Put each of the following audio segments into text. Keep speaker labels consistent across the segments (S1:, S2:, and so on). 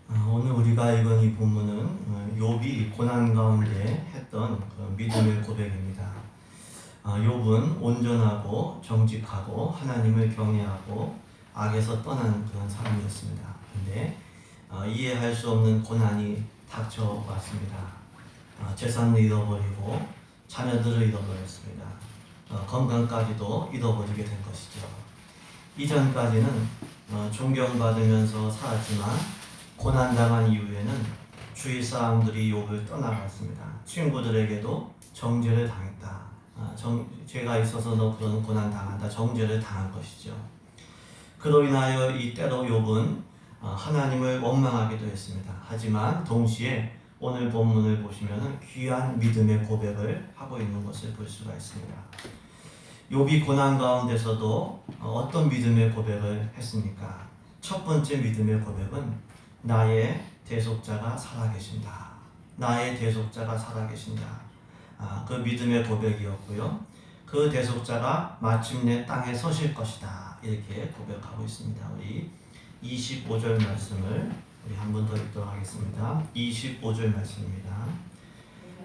S1: 오늘 우리가 읽은 이 본문은 욥이 고난 가운데 했던 그 믿음의 고백입니다. 욥은 온전하고 정직하고 하나님을 경외하고 악에서 떠난 그런 사람이었습니다. 근데 이해할 수 없는 고난이 닥쳐왔습니다. 재산을 잃어버리고 자녀들을 잃어버렸습니다. 건강까지도 잃어버리게 된 것이죠. 이전까지는 존경받으면서 살았지만 고난당한 이후에는 주위 사람들이 욥을 떠나갔습니다. 친구들에게도 정죄를 당했다. 죄가 있어서 너 그런 고난 당한다. 정죄를 당한 것이죠. 그로 인하여 이때로 욥은 하나님을 원망하기도 했습니다. 하지만 동시에 오늘 본문을 보시면 귀한 믿음의 고백을 하고 있는 것을 볼 수가 있습니다. 욥이 고난 가운데서도 어떤 믿음의 고백을 했습니까? 첫 번째 믿음의 고백은 나의 대속자가 살아계신다. 나의 대속자가 살아계신다. 그 믿음의 고백이었고요. 그 대속자가 마침내 땅에 서실 것이다. 이렇게 고백하고 있습니다. 우리 25절 말씀을 우리 한 번 더 읽도록 하겠습니다. 25절 말씀입니다.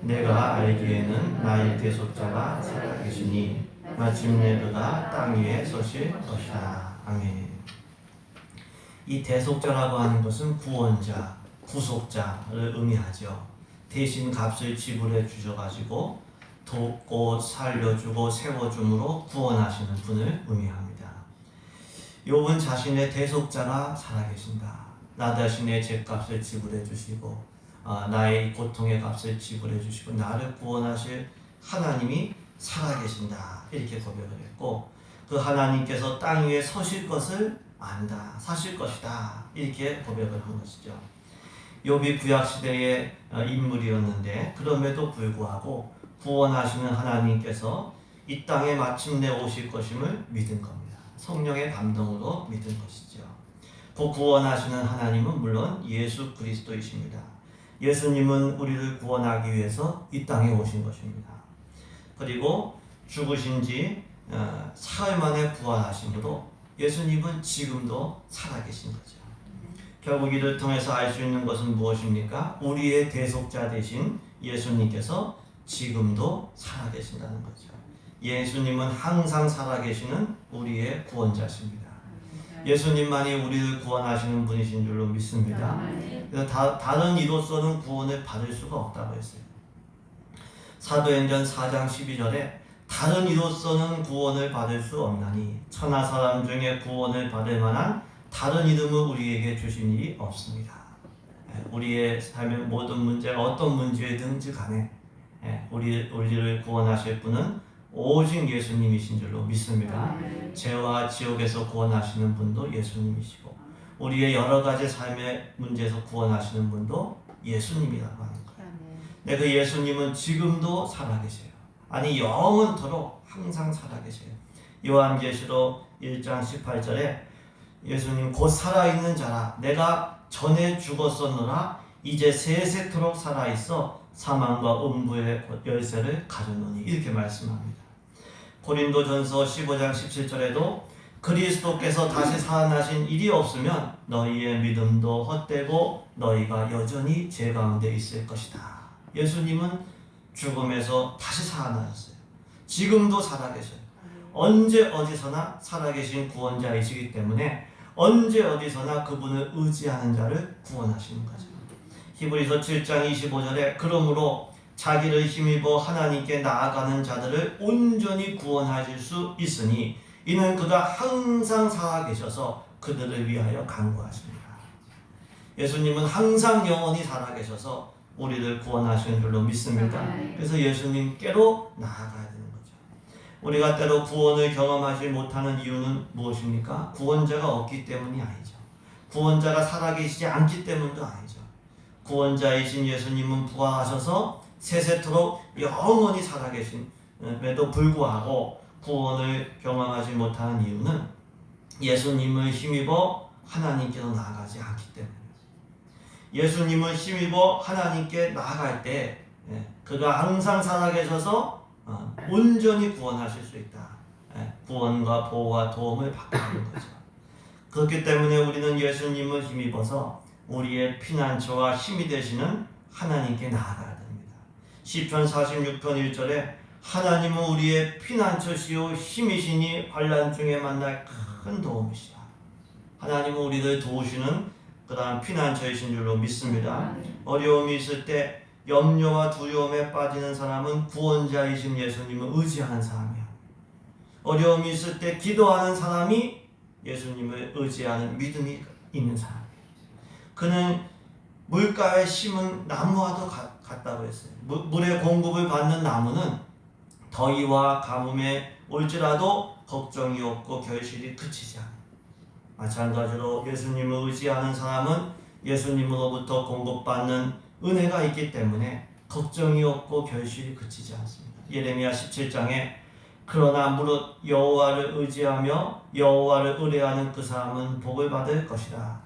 S1: 내가 알기에는 나의 대속자가 살아계시니 마침내 그가 땅 위에 서실 것이다. 아멘. 이 대속자라고 하는 것은 구원자, 구속자를 의미하죠. 대신 값을 지불해 주셔가지고 돕고 살려주고 세워줌으로 구원하시는 분을 의미합니다. 욥은 자신의 대속자가 살아계신다. 나 자신의 죄값을 지불해 주시고 나의 고통의 값을 지불해 주시고 나를 구원하실 하나님이 살아계신다. 이렇게 고백을 했고 그 하나님께서 땅 위에 서실 것을 안다. 사실 것이다. 이렇게 고백을 한 것이죠. 욥이 구약시대의 인물이었는데 그럼에도 불구하고 구원하시는 하나님께서 이 땅에 마침내 오실 것임을 믿은 겁니다. 성령의 감동으로 믿은 것이죠. 그 구원하시는 하나님은 물론 예수 그리스도이십니다. 예수님은 우리를 구원하기 위해서 이 땅에 오신 것입니다. 그리고 죽으신 지 사흘 만에 부활하심으로 예수님은 지금도 살아계신 거죠. 결국 이를 통해서 알 수 있는 것은 무엇입니까? 우리의 대속자 되신 예수님께서 지금도 살아계신다는 거죠. 예수님은 항상 살아계시는 우리의 구원자십니다. 예수님만이 우리를 구원하시는 분이신 줄로 믿습니다. 그래서 다른 이로서는 구원을 받을 수가 없다고 했어요. 사도행전 4장 12절에 다른 이로서는 구원을 받을 수 없나니 천하 사람 중에 구원을 받을 만한 다른 이름을 우리에게 주신 일이 없습니다. 우리의 삶의 모든 문제가 어떤 문제든지 간에 우리를 구원하실 분은 오직 예수님이신 줄로 믿습니다. 죄와 지옥에서 구원하시는 분도 예수님이시고 우리의 여러 가지 삶의 문제에서 구원하시는 분도 예수님이라고 하는 거예요. 그 예수님은 지금도 살아계세요. 아니 영원토록 항상 살아계세요. 요한계시록 1장 18절에 예수님 곧 살아있는 자라 내가 전에 죽었었노라 이제 세세토록 살아있어 사망과 음부의 열쇠를 가졌노니 이렇게 말씀합니다. 고린도전서 15장 17절에도 그리스도께서 다시 살아나신 일이 없으면 너희의 믿음도 헛되고 너희가 여전히 죄 가운데 있을 것이다. 예수님은 죽음에서 다시 살아나셨어요. 지금도 살아계셔요. 언제 어디서나 살아계신 구원자이시기 때문에 언제 어디서나 그분을 의지하는 자를 구원하시는 거죠. 히브리서 7장 25절에 그러므로 자기를 힘입어 하나님께 나아가는 자들을 온전히 구원하실 수 있으니 이는 그가 항상 살아계셔서 그들을 위하여 간구하십니다. 예수님은 항상 영원히 살아계셔서 우리를 구원하시는 줄로 믿습니다. 그래서 예수님께로 나아가야 되는 거죠. 우리가 때로 구원을 경험하지 못하는 이유는 무엇입니까? 구원자가 없기 때문이 아니죠. 구원자가 살아계시지 않기 때문도 아니죠. 구원자이신 예수님은 부활하셔서 세세토록 영원히 살아계심에도 불구하고 구원을 경험하지 못하는 이유는 예수님을 힘입어 하나님께로 나아가지 않기 때문입니다. 예수님을 힘입어 하나님께 나아갈 때 그가 항상 살아계셔서 온전히 구원하실 수 있다. 구원과 보호와 도움을 받게 하는 거죠. 그렇기 때문에 우리는 예수님을 힘입어서 우리의 피난처와 힘이 되시는 하나님께 나아가야 됩니다. 시편 46편 1절에 하나님은 우리의 피난처시요 힘이시니 환난 중에 만날 큰 도움이시다. 하나님은 우리를 도우시는 그러한 피난처이신 줄로 믿습니다. 어려움이 있을 때 염려와 두려움에 빠지는 사람은 구원자이신 예수님을 의지하는 사람이야. 어려움이 있을 때 기도하는 사람이 예수님을 의지하는 믿음이 있는 사람이에요. 그는 물가에 심은 나무와도 같다고 했어요. 물의 공급을 받는 나무는 더위와 가뭄에 올지라도 걱정이 없고 결실이 그치지 않아요. 마찬가지로 예수님을 의지하는 사람은 예수님으로부터 공급받는 은혜가 있기 때문에 걱정이 없고 결실이 그치지 않습니다. 예레미야 17장에 그러나 무릇 여호와를 의지하며 여호와를 의뢰하는 그 사람은 복을 받을 것이다.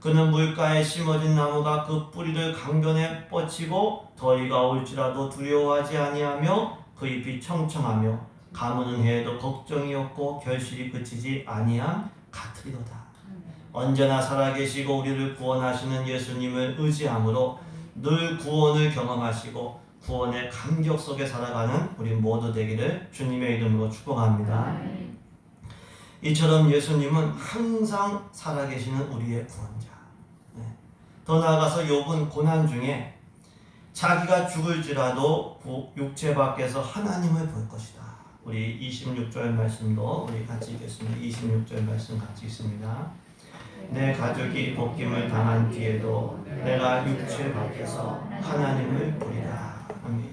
S1: 그는 물가에 심어진 나무가 그 뿌리를 강변에 뻗치고 더위가 올지라도 두려워하지 아니하며 그 잎이 청청하며 가무는 해에도 걱정이 없고 결실이 그치지 아니함 같으리로다. 언제나 살아계시고 우리를 구원하시는 예수님을 의지함으로 늘 구원을 경험하시고 구원의 감격 속에 살아가는 우리 모두 되기를 주님의 이름으로 축복합니다. 이처럼 예수님은 항상 살아계시는 우리의 구원자. 더 나아가서 욥은 고난 중에 자기가 죽을지라도 육체 밖에서 하나님을 볼 것이다. 우리 26절 말씀도 우리 같이 읽겠습니다. 26절 말씀 같이 읽습니다. 내 가족이 벗김을 당한 뒤에도 내가 육체 밖에서 하나님을 보리라. 아멘.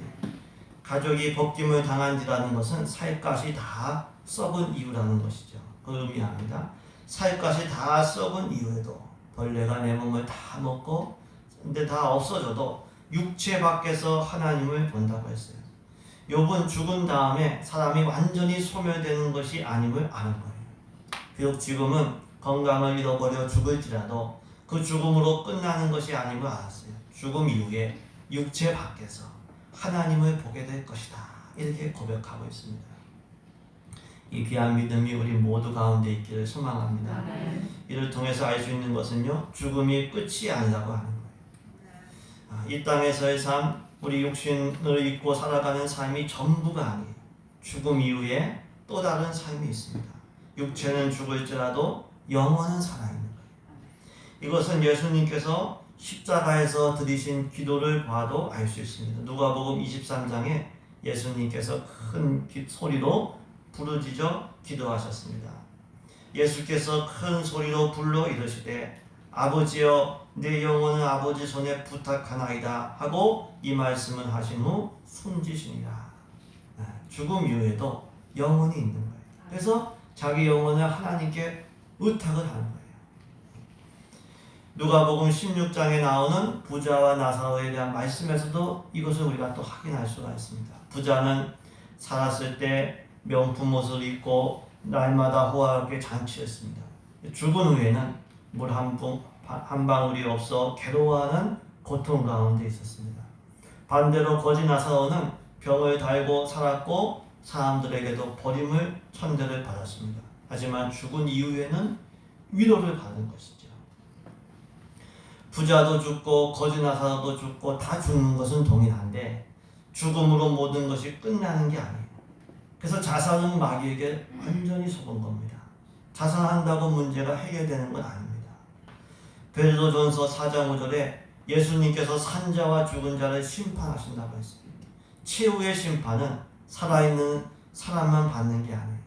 S1: 가족이 벗김을 당한지라는 것은 살갗이 다 썩은 이유라는 것이죠. 그 의미합니다. 살갗이 다 썩은 이유에도 벌레가 내 몸을 다 먹고 근데 다 없어져도 육체 밖에서 하나님을 본다고 했어요. 욥은 죽은 다음에 사람이 완전히 소멸되는 것이 아님을 아는 거예요. 비록 지금은 건강을 잃어버려 죽을지라도 그 죽음으로 끝나는 것이 아님을 알았어요. 죽음 이후에 육체 밖에서 하나님을 보게 될 것이다. 이렇게 고백하고 있습니다. 이 귀한 믿음이 우리 모두 가운데 있기를 소망합니다. 이를 통해서 알 수 있는 것은요, 죽음이 끝이 아니라고 하는 거예요. 이 땅에서의 삶, 우리 육신을 입고 살아가는 삶이 전부가 아니에요. 죽음 이후에 또 다른 삶이 있습니다. 육체는 죽을지라도 영혼은 살아있는 거예요. 이것은 예수님께서 십자가에서 드리신 기도를 봐도 알 수 있습니다. 누가복음 23장에 예수님께서 큰 소리로 부르짖어 기도하셨습니다. 예수께서 큰 소리로 불러 이르시되 아버지여 내 영혼을 아버지 손에 부탁하나이다 하고 이 말씀을 하신 후 숨지시니라. 죽음 이후에도 영혼이 있는 거예요. 그래서 자기 영혼을 하나님께 의탁을 하는 거예요. 누가복음 16장에 나오는 부자와 나사로에 대한 말씀에서도 이것을 우리가 또 확인할 수가 있습니다. 부자는 살았을 때 명품 옷을 입고 날마다 호화롭게 잔치했습니다. 죽은 후에는 물 한 방울이 없어 괴로워하는 고통 가운데 있었습니다. 반대로 거지 나사로는 병을 달고 살았고 사람들에게도 버림을 천대를 받았습니다. 하지만 죽은 이후에는 위로를 받은 것이죠. 부자도 죽고 거지 나사로도 죽고 다 죽는 것은 동일한데 죽음으로 모든 것이 끝나는 게 아니에요. 그래서 자살은 마귀에게 완전히 속은 겁니다. 자살한다고 문제가 해결되는 건 아닙니다. 베드로전서 4장 5절에 예수님께서 산자와 죽은 자를 심판하신다고 했습니다. 최후의 심판은 살아있는 사람만 받는 게 아니에요.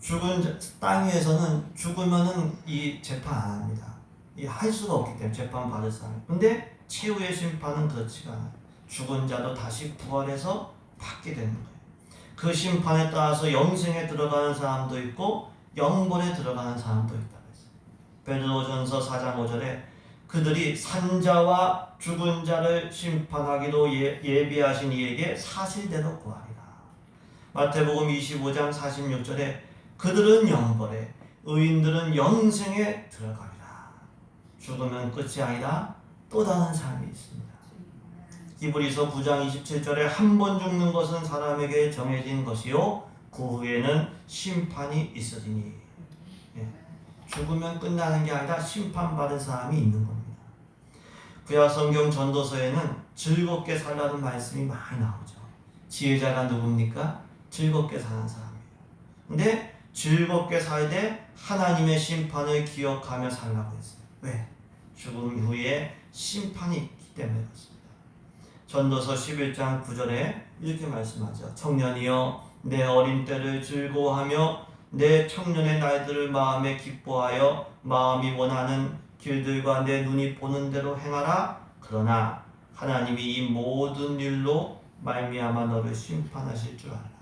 S1: 죽은 땅 위에서는 죽으면은 이 재판 안 합니다. 이 할 수가 없기 때문에 재판 받을 사람. 근데 최후의 심판은 그렇지가 않아요. 죽은 자도 다시 부활해서 받게 되는 거예요. 그 심판에 따라서 영생에 들어가는 사람도 있고 영벌에 들어가는 사람도 있다고 했어요. 베드로전서 4장 5절에 그들이 산자와 죽은 자를 심판하기로 예비하신 이에게 사실대로 구하리라. 마태복음 25장 46절에 그들은 영벌에 의인들은 영생에 들어가리라. 죽으면 끝이 아니라 또 다른 삶이 있습니다. 히브리서 9장 27절에 한 번 죽는 것은 사람에게 정해진 것이요 그 후에는 심판이 있으리니. 죽으면 끝나는 게 아니라 심판받은 사람이 있는 겁니다. 구약성경 전도서에는 즐겁게 살라는 말씀이 많이 나오죠. 지혜자가 누굽니까? 즐겁게 사는 사람이에요. 근데 즐겁게 살되 하나님의 심판을 기억하며 살라고 했어요. 왜? 죽음 후에 심판이 있기 때문에 그렇습니다. 전도서 11장 9절에 이렇게 말씀하죠. 청년이여 내 어린 때를 즐거워하며 내 청년의 날들을 마음에 기뻐하여 마음이 원하는 길들과 내 눈이 보는 대로 행하라. 그러나 하나님이 이 모든 일로 말미암아 너를 심판하실 줄 알라.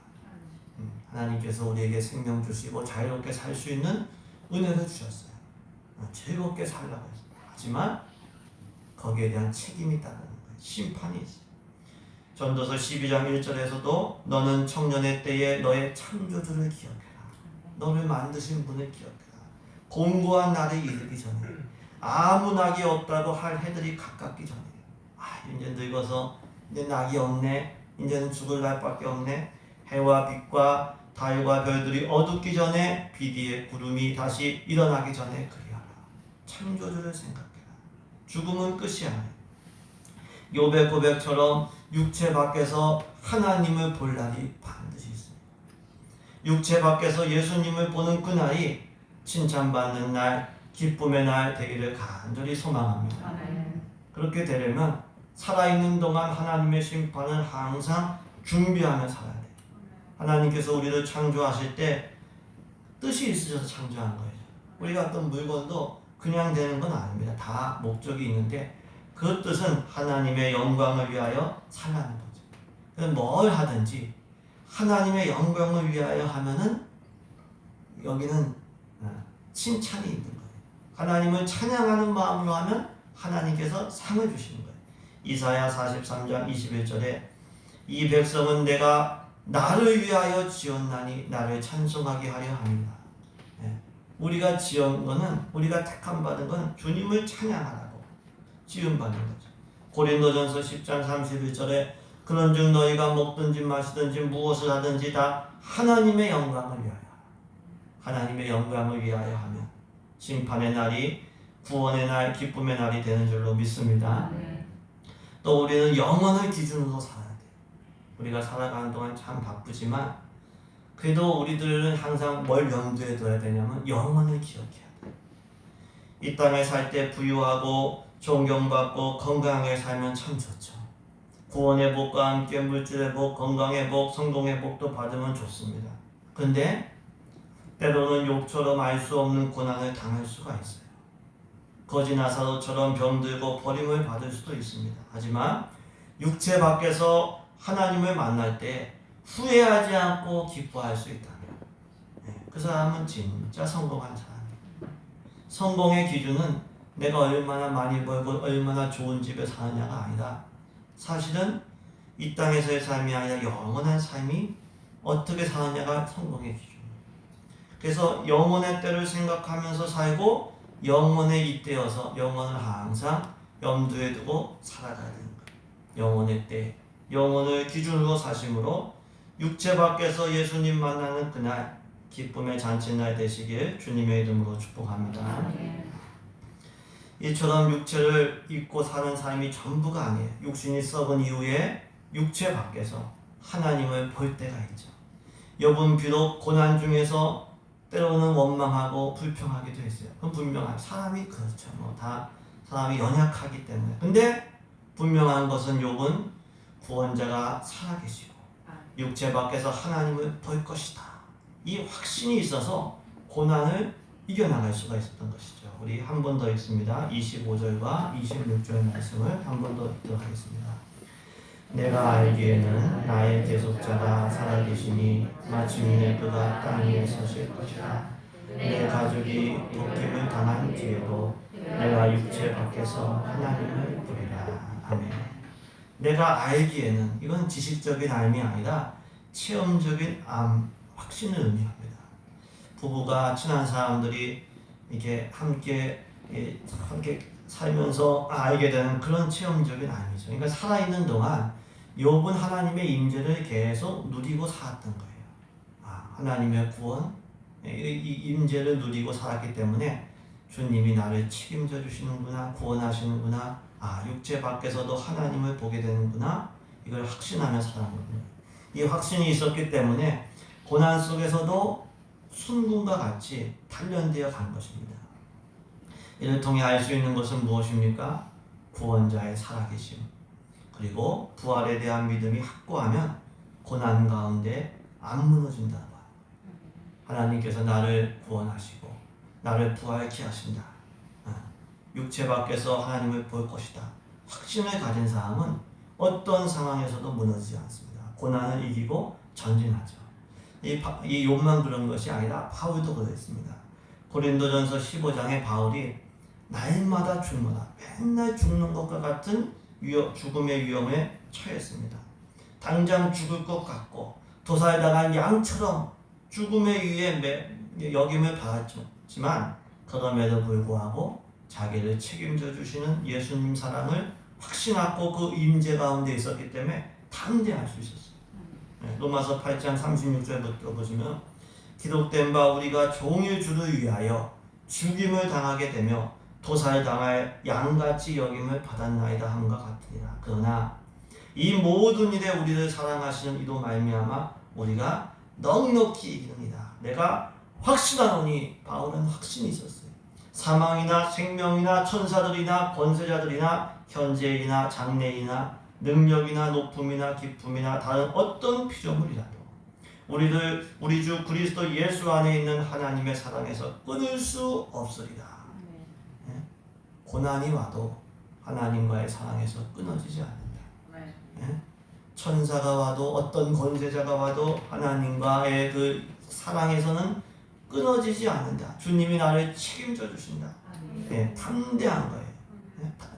S1: 하나님께서 우리에게 생명 주시고 자유롭게 살 수 있는 은혜를 주셨어요. 즐겁게 살라고 했어요. 하지만 거기에 대한 책임이 따르는 거예요. 심판이 있어요. 전도서 12장 1절에서도 너는 청년의 때에 너의 창조주를 기억해라. 너를 만드신 분을 기억해라. 공고한 날이 이르기 전에 아무 낙이 없다고 할 해들이 가깝기 전에 이제 늙어서 이제 낙이 없네. 이제는 죽을 날밖에 없네. 해와 빛과 달과 별들이 어둡기 전에 비 뒤에 구름이 다시 일어나기 전에 그리하라. 창조주를 생각해라. 죽음은 끝이 아니에요. 욥의 고백처럼 육체 밖에서 하나님을 볼 날이 반드시 있습니다. 육체 밖에서 예수님을 보는 그날이 칭찬받는 날, 기쁨의 날 되기를 간절히 소망합니다. 아멘. 그렇게 되려면 살아있는 동안 하나님의 심판을 항상 준비하며 살아야 돼요. 하나님께서 우리를 창조하실 때 뜻이 있으셔서 창조한 거예요. 우리가 어떤 물건도 그냥 되는 건 아닙니다. 다 목적이 있는데 그 뜻은 하나님의 영광을 위하여 살라는 거죠. 그래서 뭘 하든지 하나님의 영광을 위하여 하면은 여기는 칭찬이 있는 거예요. 하나님을 찬양하는 마음으로 하면 하나님께서 상을 주시는 거예요. 이사야 43장 21절에 이 백성은 내가 나를 위하여 지었나니 나를 찬송하게 하려 합니다. 우리가 지은 거는, 우리가 택함 받은 건 주님을 찬양하라고 지음 받은 거죠. 고린도전서 10장 31절에 그런즉 너희가 먹든지 마시든지 무엇을 하든지 다 하나님의 영광을 위하여 하나님의 영광을 위하여 하면 심판의 날이 구원의 날, 기쁨의 날이 되는 줄로 믿습니다. 또 우리는 영원을 기준으로 살아야 돼요. 우리가 살아가는 동안 참 바쁘지만 그래도 우리들은 항상 뭘 염두에 둬야 되냐면 영원을 기억해야 돼요. 이 땅에 살 때 부유하고 존경받고 건강하게 살면 참 좋죠. 구원의 복과 함께 물질의 복, 건강의 복, 성공의 복도 받으면 좋습니다. 근데 때로는 욕처럼 알 수 없는 고난을 당할 수가 있어요. 거지 나사로처럼 병들고 버림을 받을 수도 있습니다. 하지만 육체 밖에서 하나님을 만날 때 후회하지 않고 기뻐할 수 있다면 그 사람은 진짜 성공한 사람이에요. 성공의 기준은 내가 얼마나 많이 벌고 얼마나 좋은 집에 사느냐가 아니라 사실은 이 땅에서의 삶이 아니라 영원한 삶이 어떻게 사느냐가 성공의 기준이에요. 그래서 영원의 때를 생각하면서 살고 영원에 잇대어서 영원을 항상 염두에 두고 살아가야 되는 거예요. 영원의 때, 영원을 기준으로 사심으로 육체 밖에서 예수님 만나는 그날 기쁨의 잔치날 되시길 주님의 이름으로 축복합니다. 이처럼 육체를 입고 사는 삶이 전부가 아니에요. 육신이 썩은 이후에 육체 밖에서 하나님을 볼 때가 있죠. 욥은 비록 고난 중에서 때로는 원망하고 불평하기도 했어요. 그건 분명한 사람이 그렇죠. 다 사람이 연약하기 때문에. 근데 분명한 것은 욥은 구원자가 살아계시고 육체 밖에서 하나님을 볼 것이다. 이 확신이 있어서 고난을 이겨나갈 수가 있었던 것이죠. 우리 한 번 더 읽습니다. 25절과 26절 말씀을 한 번 더 읽도록 하겠습니다. 내가 알기에는 나의 대속자가 살아계시니 마침내 그가 땅 위에 서실 것이라. 내 가족이 도김을 당한 뒤에도 내가 육체 밖에서 하나님을 부리라. 아멘. 내가 알기에는 이건 지식적인 알미 아니라 체험적인 확신을 의미합니다. 부부가 친한 사람들이 이렇게 함께 살면서 알게 되는 그런 체험적인 알미죠. 그러니까 살아있는 동안 욥은 하나님의 임재를 계속 누리고 살았던 거예요. 하나님의 구원, 이 임재를 누리고 살았기 때문에 주님이 나를 책임져 주시는구나, 구원하시는구나, 육체 밖에서도 하나님을 보게 되는구나, 이걸 확신하며 살았거든요. 이 확신이 있었기 때문에 고난 속에서도 순금과 같이 단련되어 간 것입니다. 이를 통해 알 수 있는 것은 무엇입니까? 구원자의 살아계심, 그리고 부활에 대한 믿음이 확고하면 고난 가운데 안 무너진다는 거예요. 하나님께서 나를 구원하시고 나를 부활케 하신다. 육체 밖에서 하나님을 볼 것이다. 확신을 가진 사람은 어떤 상황에서도 무너지지 않습니다. 고난을 이기고 전진하죠. 이 욥만 그런 것이 아니라 바울도 그랬습니다. 고린도전서 15장에 바울이 날마다 죽노라, 맨날 죽는 것과 같은 죽음의 위험에 처했습니다. 당장 죽을 것 같고 도살당한 양처럼 죽음의 위에 여김을 받았지만 그럼에도 불구하고 자기를 책임져 주시는 예수님 사랑을 확신하고 그 임재 가운데 있었기 때문에 담대할 수 있었어요. 로마서 8장 36절부터 보시면 기록된 바 우리가 종일 주를 위하여 죽임을 당하게 되며 도살당할 양같이 여김을 받았나이다 함과 같으니라. 그러나 이 모든 일에 우리를 사랑하시는 이로 말미암아 우리가 넉넉히 이기느니라. 내가 확신하노니, 바울은 확신이 있었어요. 사망이나 생명이나 천사들이나 권세자들이나 현재이나 장래이나 능력이나 높음이나 기쁨이나 다른 어떤 피조물이라도 우리 주 그리스도 예수 안에 있는 하나님의 사랑에서 끊을 수 없으리라. 고난이 와도 하나님과의 사랑에서 끊어지지 않는다. 천사가 와도 어떤 권세자가 와도 하나님과의 그 사랑에서는 끊어지지 않는다. 주님이 나를 책임져 주신다. 담대한 거예요.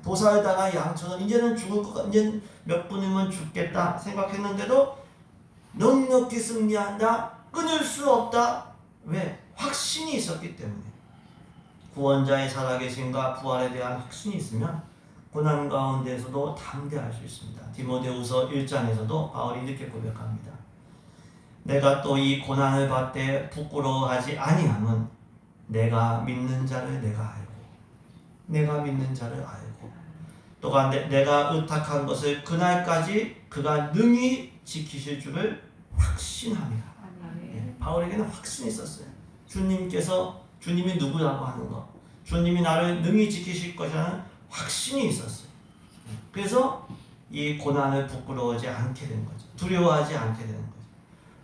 S1: 도살당한 양처럼 이제는 죽을 것 같아, 이제 몇 분이면 죽겠다 생각했는데도 넉넉히 승리한다. 끊을 수 없다. 왜? 확신이 있었기 때문에. 구원자의 살아계심과 부활에 대한 확신이 있으면 고난 가운데에서도 담대할 수 있습니다. 디모데후서 1장에서도 바울이 이렇게 고백합니다. 내가 또 이 고난을 받되 부끄러워하지 아니함은 내가 믿는 자를 알고 또한 내가 의탁한 것을 그날까지 그가 능히 지키실 줄을 확신합니다. 바울에게는 확신이 있었어요. 주님이 누구라고 하는 것, 주님이 나를 능히 지키실 것이라는 확신이 있었어요. 그래서 이 고난을 부끄러워하지 않게 된 거죠. 두려워하지 않게 되는 거죠.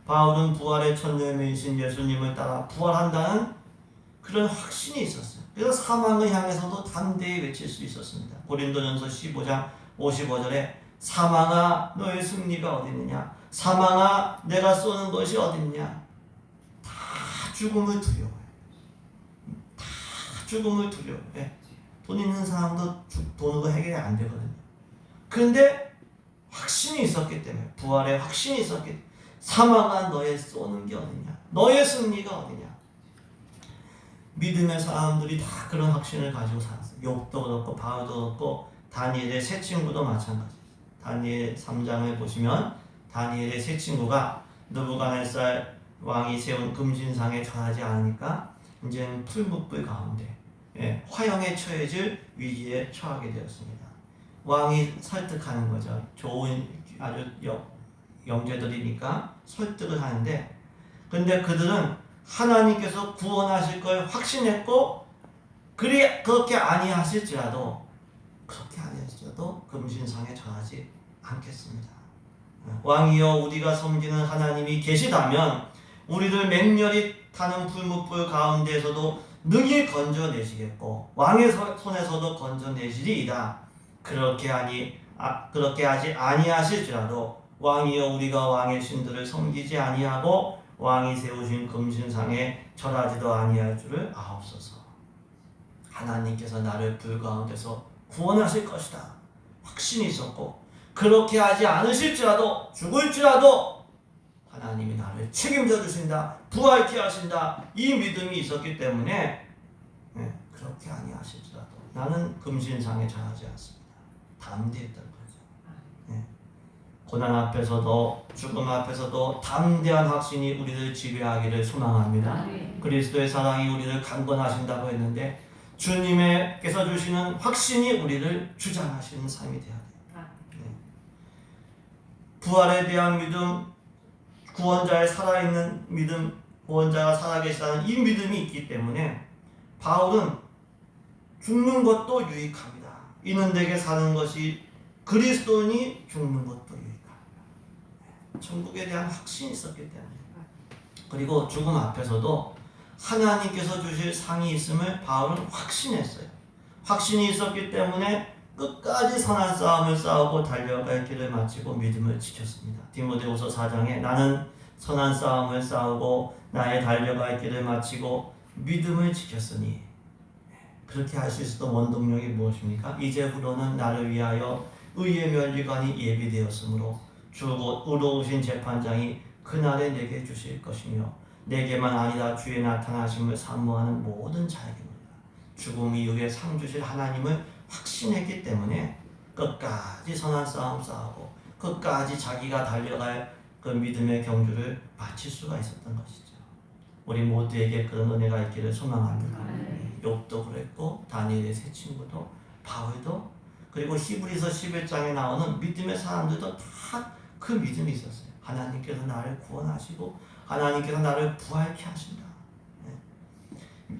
S1: 바울은 부활의 첫 열매이신 예수님을 따라 부활한다는 그런 확신이 있었어요. 그래서 사망을 향해서도 담대히 외칠 수 있었습니다. 고린도전서 15장 55절에 사망아 너의 승리가 어딨느냐, 사망아 내가 쏘는 것이 어딨냐. 다 죽음을 두려워해요. 다 죽음을 두려워해. 돈 있는 사람도 돈으로 해결이 안 되거든요. 그런데 확신이 있었기 때문에, 부활의 확신이 있었기 때문에 사망아 너의 쏘는 게 어딨냐, 너의 승리가 어디냐. 믿음의 사람들이 다 그런 확신을 가지고 살았어요. 욥도 그렇고 바울도 그렇고 다니엘의 세 친구도 마찬가지예요. 다니엘 3장을 보시면 다니엘의 세 친구가 느부갓네살 왕이 세운 금신상에 절하지 않으니까 이제는 풀무불 가운데 화형에 처해질 위기에 처하게 되었습니다. 왕이 설득하는 거죠. 좋은 아주 영재들이니까 설득을 하는데, 근데 그들은 하나님께서 구원하실 걸 확신했고, 그렇게 아니하실지라도 금신상에 절하지 않겠습니다. 왕이여 우리가 섬기는 하나님이 계시다면 우리를 맹렬히 타는 풀무불 가운데에서도 능히 건져내시겠고 왕의 손에서도 건져내시리이다. 그렇게 하지 아니하실지라도 왕이여 우리가 왕의 신들을 섬기지 아니하고 왕이 세우신 금신상에 절하지도 아니할 줄을 아옵소서. 하나님께서 나를 불 가운데서 구원하실 것이다. 확신이 있었고, 그렇게 하지 않으실지라도, 죽을지라도 하나님이 나를 책임져 주신다, 부활케 하신다, 이 믿음이 있었기 때문에 그렇게 아니하실지라도 나는 금신상에 절하지 않습니다. 담대했던 거죠. 고난 앞에서도 죽음 앞에서도 담대한 확신이 우리를 지배하기를 소망합니다. 그리스도의 사랑이 우리를 강건하신다고 했는데 주님께서 주시는 확신이 우리를 주장하시는 삶이 되어야 돼요. 네. 부활에 대한 믿음, 구원자의 살아있는 믿음, 구원자가 살아계시다는 이 믿음이 있기 때문에 바울은 죽는 것도 유익합니다. 이는 내게 사는 것이 그리스도니 죽는 것도 유익합니다. 천국에 대한 확신이 있었기 때문에. 그리고 죽음 앞에서도 하나님께서 주실 상이 있음을 바울은 확신했어요. 확신이 있었기 때문에 끝까지 선한 싸움을 싸우고 달려갈 길을 마치고 믿음을 지켰습니다. 디모데후서 4장에 나는 선한 싸움을 싸우고 나의 달려갈 길을 마치고 믿음을 지켰으니, 그렇게 할 수 있었던 원동력이 무엇입니까? 이제부로는 나를 위하여 의의 면류관이 예비되었으므로 주 곧 의로우신 재판장이 그날에 내게 주실 것이며 내게만 아니라 주의 나타나심을 사모하는 모든 자에게입니다. 죽음 이후에 상 주실 하나님을 확신했기 때문에 끝까지 선한 싸움 싸우고 끝까지 자기가 달려갈 그 믿음의 경주를 마칠 수가 있었던 것이죠. 우리 모두에게 그런 은혜가 있기를 소망합니다. 욥도 그랬고 다니엘의 세 친구도 바울도 그리고 히브리서 11장에 나오는 믿음의 사람들도 다 그 믿음이 있었어요. 하나님께서 나를 구원하시고 하나님께서 나를 부활케 하신다.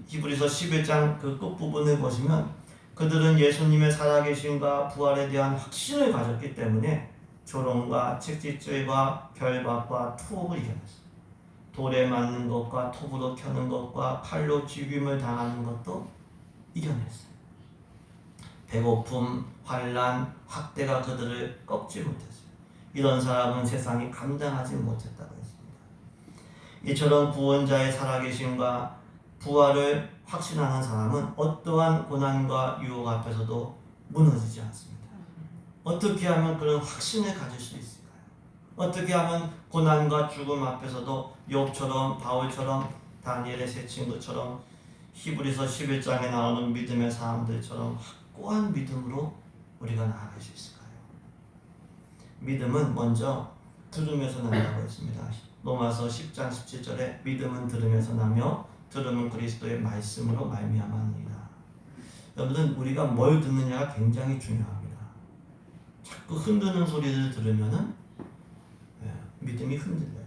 S1: 히브리서 11장 그 끝부분을 보시면 그들은 예수님의 살아계심과 부활에 대한 확신을 가졌기 때문에 조롱과 채찍질과 결박과 투옥을 이겨냈어요. 돌에 맞는 것과 톱으로 켜는 것과 칼로 죽임을 당하는 것도 이겨냈어요. 배고픔, 환난, 학대가 그들을 꺾지 못했어요. 이런 사람은 세상이 감당하지 못했다고 했습니다. 이처럼 구원자의 살아계심과 부활을 확신하는 사람은 어떠한 고난과 유혹 앞에서도 무너지지 않습니다. 어떻게 하면 그런 확신을 가질 수 있을까요? 어떻게 하면 고난과 죽음 앞에서도 욥처럼 바울처럼 다니엘의 세 친구처럼 히브리서 11장에 나오는 믿음의 사람들처럼 확고한 믿음으로 우리가 나아갈 수 있을까요? 믿음은 먼저 들으면서 난다고 했습니다. 로마서 10장 17절에 믿음은 들으면서 나며 들음은 그리스도의 말씀으로 말미암았느니라. 여러분, 우리가 뭘 듣느냐가 굉장히 중요합니다. 자꾸 흔드는 소리를 들으면은 믿음이 흔들려요.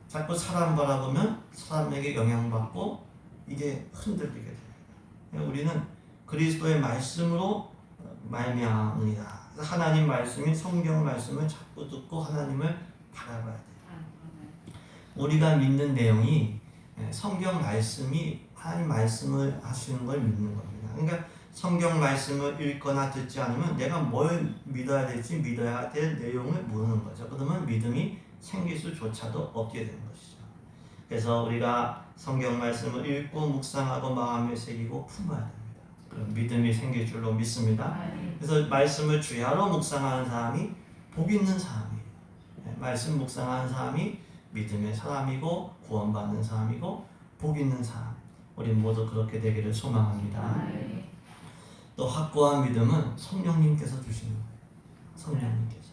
S1: 자꾸 사람 바라보면 사람에게 영향받고 이게 흔들리게 됩니다. 우리는 그리스도의 말씀으로 말미암으리라. 하나님 말씀인 성경 말씀을 자꾸 듣고 하나님을 바라봐야 돼요. 우리가 믿는 내용이 성경 말씀이 하나님 말씀을 하시는 걸 믿는 겁니다. 그러니까 성경 말씀을 읽거나 듣지 않으면 내가 뭘 믿어야 될지 믿어야 될 내용을 모르는 거죠. 그러면 믿음이 생길 수조차도 없게 되는 것이죠. 그래서 우리가 성경 말씀을 읽고 묵상하고 마음에 새기고 품어야 됩니다. 그럼 믿음이 생길 줄로 믿습니다. 그래서 말씀을 주야로 묵상하는 사람이 복 있는 사람이에요. 말씀 묵상하는 사람이 믿음의 사람이고 구원받는 사람이고 복 있는 사람. 우리 모두 그렇게 되기를 소망합니다. 또 확고한 믿음은 성령님께서 주시는 거예요. 성령님께서.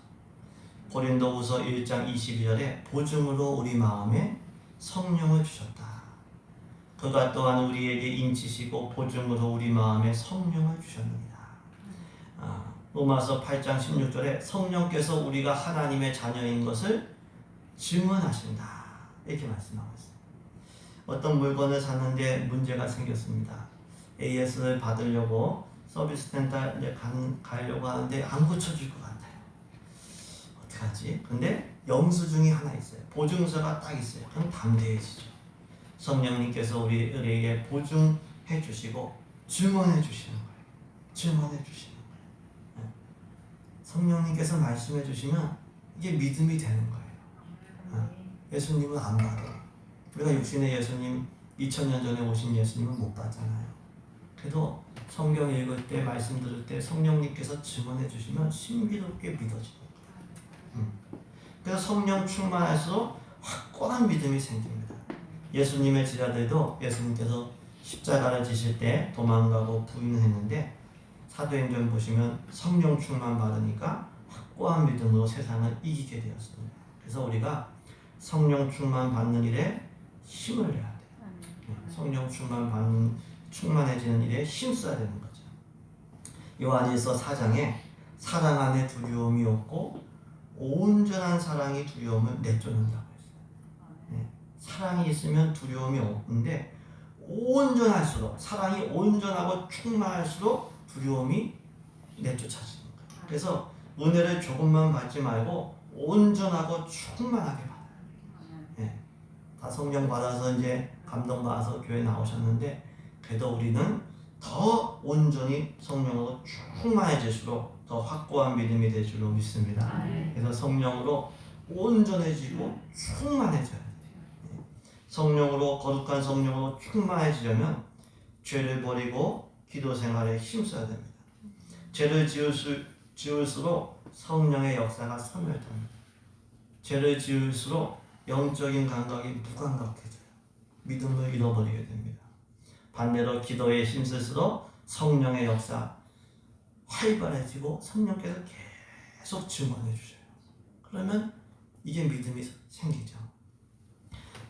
S1: 고린도후서 1장 22절에 보증으로 우리 마음에 성령을 주셨다. 그가 또한 우리에게 인치시고 보증으로 우리 마음에 성령을 주셨느니라. 로마서 8장 16절에 성령께서 우리가 하나님의 자녀인 것을 증언하신다. 이렇게 말씀하고 있어요. 어떤 물건을 샀는데 문제가 생겼습니다. AS를 받으려고 서비스 센터에 가려고 하는데 안 고쳐줄 것 같아요. 어떡하지? 근데 영수증이 하나 있어요. 보증서가 딱 있어요. 그럼 담대해지죠. 성령님께서 우리에게 보증해 주시고 증언해 주시는 거예요. 증언해 주시는 거예요. 성령님께서 말씀해 주시면 이게 믿음이 되는 거예요. 예수님은 안 봐요. 우리가 육신의 예수님 2000년 전에 오신 예수님은 못 봤잖아요. 그래도 성경 읽을 때 말씀 들을 때 성령님께서 증언해 주시면 신비롭게 믿어지는 거예요. 그래서 성령 충만할수록 확고한 믿음이 생깁니다. 예수님의 제자들도 예수님께서 십자가를 지실 때 도망가고 부인했는데 사도행전 보시면 성령 충만 받으니까 확고한 믿음으로 세상을 이기게 되었습니다. 그래서 우리가 성령 충만 받는 일에 힘을 내야 돼요. 성령 충만해지는 일에 힘써야 되는 거죠. 요한일서 4장에 사랑 안에 두려움이 없고 온전한 사랑이 두려움을 내쫓는다고 했어요. 사랑이 있으면 두려움이 없는데 온전할수록, 사랑이 온전하고 충만할수록 두려움이 내쫓아지는 거예요. 그래서 은혜를 조금만 받지 말고 온전하고 충만하게 받아요. 다 성령 받아서 이제 감동받아서 교회 나오셨는데, 그래도 우리는 더 온전히 성령으로 충만해질수록 더 확고한 믿음이 될 줄로 믿습니다. 그래서 성령으로 온전해지고 충만해져야 돼요. 성령으로, 거룩한 성령으로 충만해지려면 죄를 버리고 기도 생활에 힘써야 됩니다. 죄를 지을수록 성령의 역사가 소멸됩니다. 죄를 지을수록 영적인 감각이 무감각해져요. 믿음을 잃어버리게 됩니다. 반대로 기도에 힘쓸수록 성령의 역사 활발해지고 성령께서 계속 증언해 주셔요. 그러면 이게 믿음이 생기죠.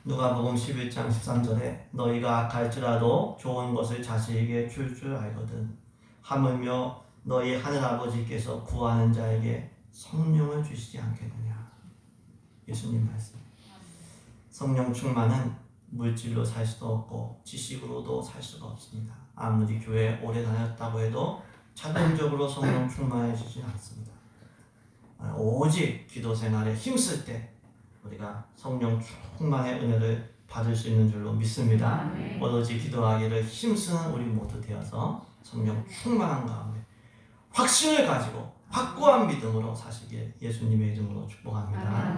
S1: 누가복음 11장 13절에 너희가 악할지라도 좋은 것을 자식에게 줄 알거든 하물며 너희 하늘아버지께서 구하는 자에게 성령을 주시지 않겠느냐. 예수님 말씀. 성령 충만은 물질로 살 수도 없고 지식으로도 살 수가 없습니다. 아무리 교회 오래 다녔다고 해도 자동적으로 성령 충만해지진 않습니다. 오직 기도 생활에 힘쓸 때 우리가 성령 충만의 은혜를 받을 수 있는 줄로 믿습니다. 오로지 기도하기를 힘쓰는 우리 모두 되어서 성령 충만한 가운데 확신을 가지고 확고한 믿음으로 사시길 예수님의 이름으로 축복합니다.